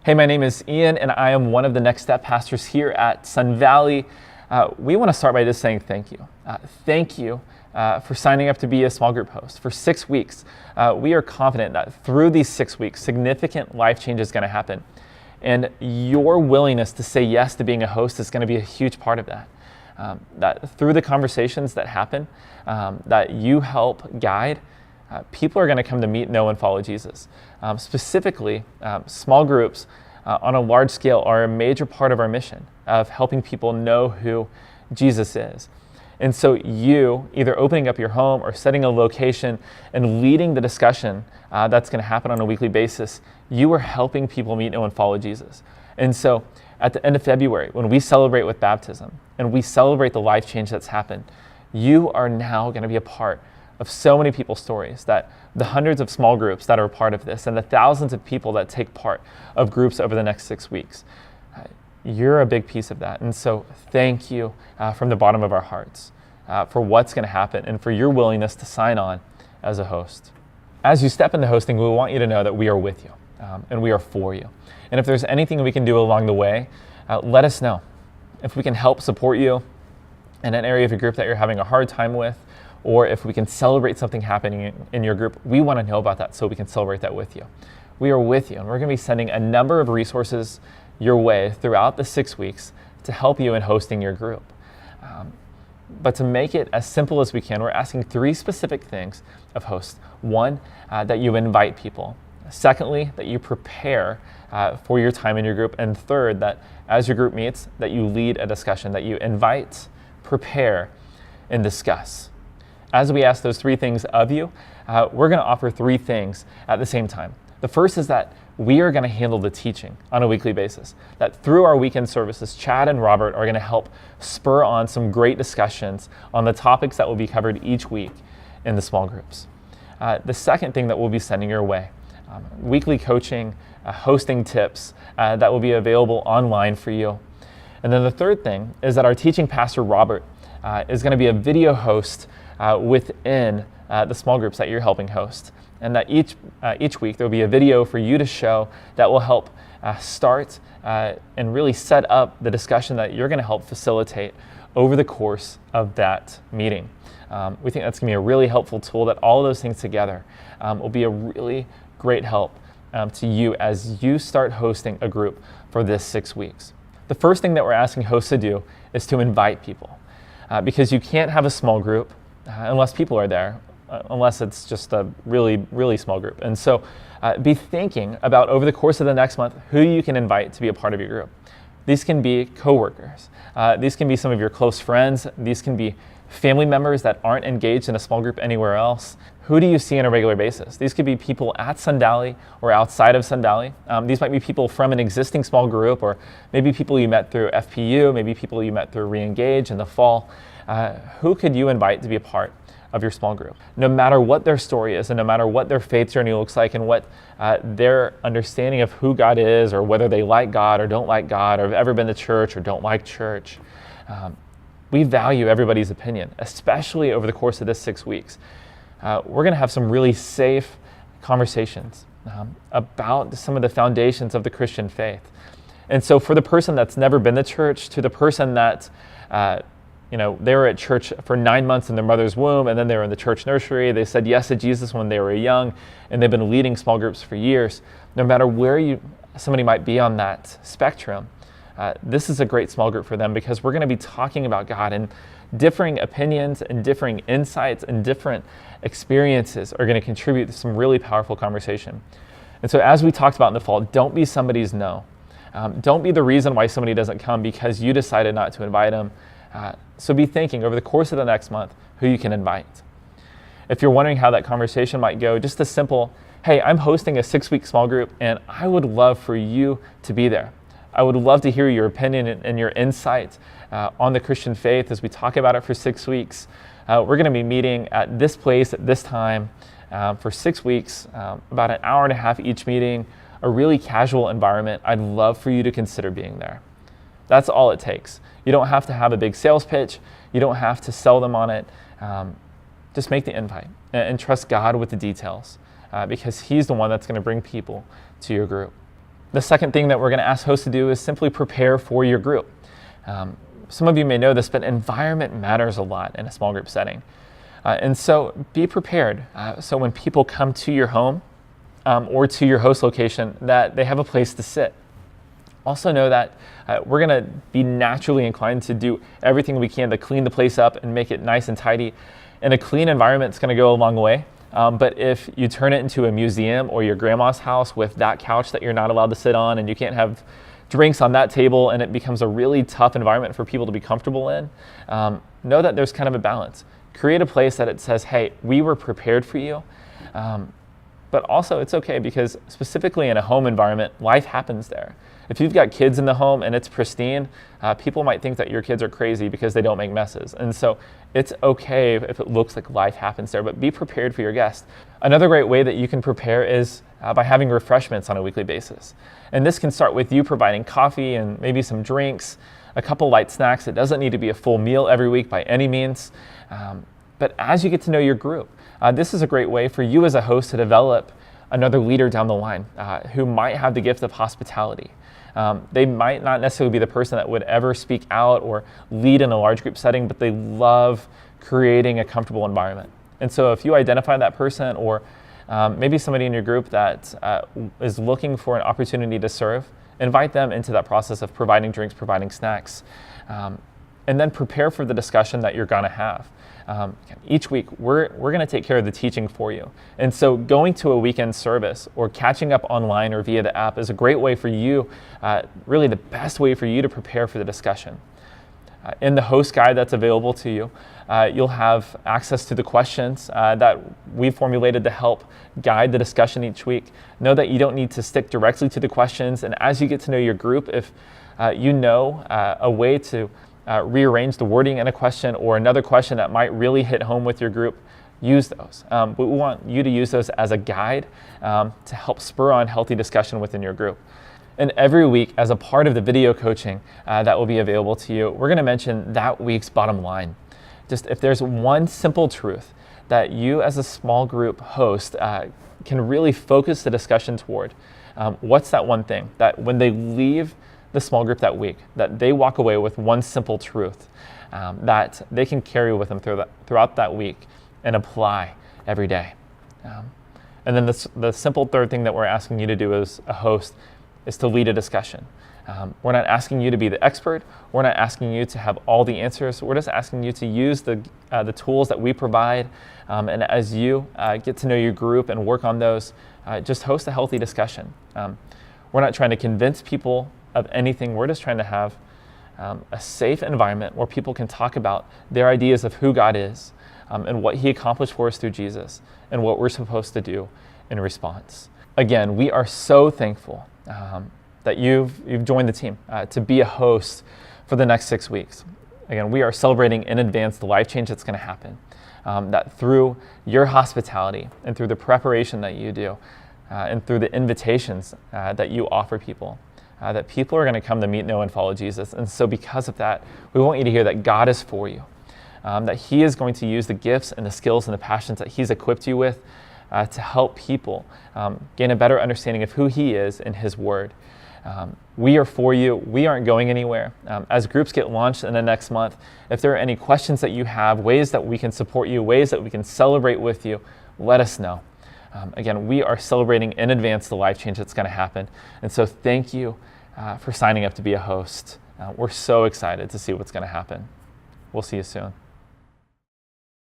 Hey, my name is Ian, and I am one of the Next Step pastors here at Sun Valley. We want to start by just saying thank you. Thank you for signing up to be a small group host for 6 weeks. We are confident that through these 6 weeks, significant life change is going to happen. And your willingness to say yes to being a host is going to be a huge part of that. That through the conversations that happen, that you help guide, people are going to come to meet, know, and follow Jesus. Specifically, small groups on a large scale are a major part of our mission of helping people know who Jesus is. And so you either opening up your home or setting a location and leading the discussion that's going to happen on a weekly basis, you are helping people meet, know, and follow Jesus. And so at the end of February, when we celebrate with baptism and we celebrate the life change that's happened, you are now going to be a part of so many people's stories, that the hundreds of small groups that are a part of this and the thousands of people that take part of groups over the next 6 weeks. You're a big piece of that. And so thank you from the bottom of our hearts for what's going to happen and for your willingness to sign on as a host. As you step into hosting, we want you to know that we are with you and we are for you. And if there's anything we can do along the way, let us know. If we can help support you in an area of your group that you're having a hard time with, or if we can celebrate something happening in your group, we want to know about that so we can celebrate that with you. We are with you, and we're going to be sending a number of resources your way throughout the 6 weeks to help you in hosting your group. But to make it as simple as we can, we're asking 3 specific things of hosts. 1, that you invite people. Secondly, that you prepare for your time in your group. And 3rd, that as your group meets, that you lead a discussion, that you invite, prepare, and discuss. As we ask those 3 things of you, we're going to offer 3 things at the same time. The first is that we are going to handle the teaching on a weekly basis. That through our weekend services, Chad and Robert are going to help spur on some great discussions on the topics that will be covered each week in the small groups. The second thing that we'll be sending your way, weekly coaching, hosting tips that will be available online for you. And then the third thing is that our teaching pastor, Robert, is going to be a video host within the small groups that you're helping host. And that each week there will be a video for you to show that will help start and really set up the discussion that you're going to help facilitate over the course of that meeting. We think that's going to be a really helpful tool, that all of those things together will be a really great help to you as you start hosting a group for this 6 weeks. The first thing that we're asking hosts to do is to invite people, because you can't have a small group unless people are there, unless it's just a really, really small group. And so be thinking about over the course of the next month who you can invite to be a part of your group. These can be coworkers. These can be some of your close friends. These can be family members that aren't engaged in a small group anywhere else. Who do you see on a regular basis? These could be people at Sun Valley or outside of Sun Valley. These might be people from an existing small group, or maybe people you met through FPU, maybe people you met through Reengage in the fall. Who could you invite to be a part of your small group? No matter what their story is, and no matter what their faith journey looks like, and what their understanding of who God is, or whether they like God or don't like God, or have ever been to church or don't like church, we value everybody's opinion, especially over the course of this 6 weeks. We're going to have some really safe conversations about some of the foundations of the Christian faith. And so for the person that's never been to church, to the person that they were at church for 9 months in their mother's womb, and then they were in the church nursery. They said yes to Jesus when they were young, and they've been leading small groups for years. No matter where somebody might be on that spectrum, this is a great small group for them, because we're going to be talking about God, and differing opinions and differing insights and different experiences are going to contribute to some really powerful conversation. And so as we talked about in the fall, don't be somebody's no. Don't be the reason why somebody doesn't come because you decided not to invite them. So be thinking over the course of the next month who you can invite. If you're wondering how that conversation might go, just a simple, hey, I'm hosting a 6-week small group and I would love for you to be there. I would love to hear your opinion and your insight on the Christian faith as we talk about it for 6 weeks. We're going to be meeting at this place at this time for 6 weeks, about an hour and a half each meeting, a really casual environment. I'd love for you to consider being there. That's all it takes. You don't have to have a big sales pitch. You don't have to sell them on it. Just make the invite and trust God with the details because He's the one that's going to bring people to your group. The second thing that we're going to ask hosts to do is simply prepare for your group. Some of you may know this, but environment matters a lot in a small group setting. And so be prepared. So when people come to your home or to your host location, that they have a place to sit. Also know that we're going to be naturally inclined to do everything we can to clean the place up and make it nice and tidy. And a clean environment is going to go a long way. But if you turn it into a museum or your grandma's house with that couch that you're not allowed to sit on and you can't have drinks on that table and it becomes a really tough environment for people to be comfortable in, know that there's kind of a balance. Create a place that it says, hey, we were prepared for you. But also it's okay because specifically in a home environment, life happens there. If you've got kids in the home and it's pristine, people might think that your kids are crazy because they don't make messes. And so it's okay if it looks like life happens there, but be prepared for your guests. Another great way that you can prepare is by having refreshments on a weekly basis. And this can start with you providing coffee and maybe some drinks, a couple light snacks. It doesn't need to be a full meal every week by any means. But as you get to know your group, this is a great way for you as a host to develop another leader down the line who might have the gift of hospitality. They might not necessarily be the person that would ever speak out or lead in a large group setting, but they love creating a comfortable environment. And so if you identify that person or maybe somebody in your group that is looking for an opportunity to serve, invite them into that process of providing drinks, providing snacks, and then prepare for the discussion that you're going to have. Each week, we're going to take care of the teaching for you. And so going to a weekend service or catching up online or via the app is a great way for you, really the best way for you to prepare for the discussion. In the host guide that's available to you, you'll have access to the questions that we've formulated to help guide the discussion each week. Know that you don't need to stick directly to the questions, and as you get to know your group, if you know a way to rearrange the wording in a question or another question that might really hit home with your group, use those. But we want you to use those as a guide to help spur on healthy discussion within your group. And every week, as a part of the video coaching that will be available to you, we're going to mention that week's bottom line. Just if there's one simple truth that you as a small group host can really focus the discussion toward, what's that one thing that when they leave the small group that week, that they walk away with one simple truth that they can carry with them throughout that week and apply every day. And then the simple third thing that we're asking you to do as a host is to lead a discussion. We're not asking you to be the expert. We're not asking you to have all the answers. We're just asking you to use the tools that we provide. And as you get to know your group and work on those, just host a healthy discussion. We're not trying to convince people of anything. We're just trying to have a safe environment where people can talk about their ideas of who God is and what He accomplished for us through Jesus and what we're supposed to do in response. Again, we are so thankful that you've joined the team to be a host for the next 6 weeks. Again, we are celebrating in advance the life change that's going to happen. That through your hospitality and through the preparation that you do and through the invitations that you offer people, that people are going to come to meet, know, and follow Jesus. And so because of that, we want you to hear that God is for you, that He is going to use the gifts and the skills and the passions that He's equipped you with to help people gain a better understanding of who He is in His Word. We are for you. We aren't going anywhere. As groups get launched in the next month, if there are any questions that you have, ways that we can support you, ways that we can celebrate with you, let us know. Again, we are celebrating in advance the life change that's going to happen. And so thank you for signing up to be a host. We're so excited to see what's going to happen. We'll see you soon.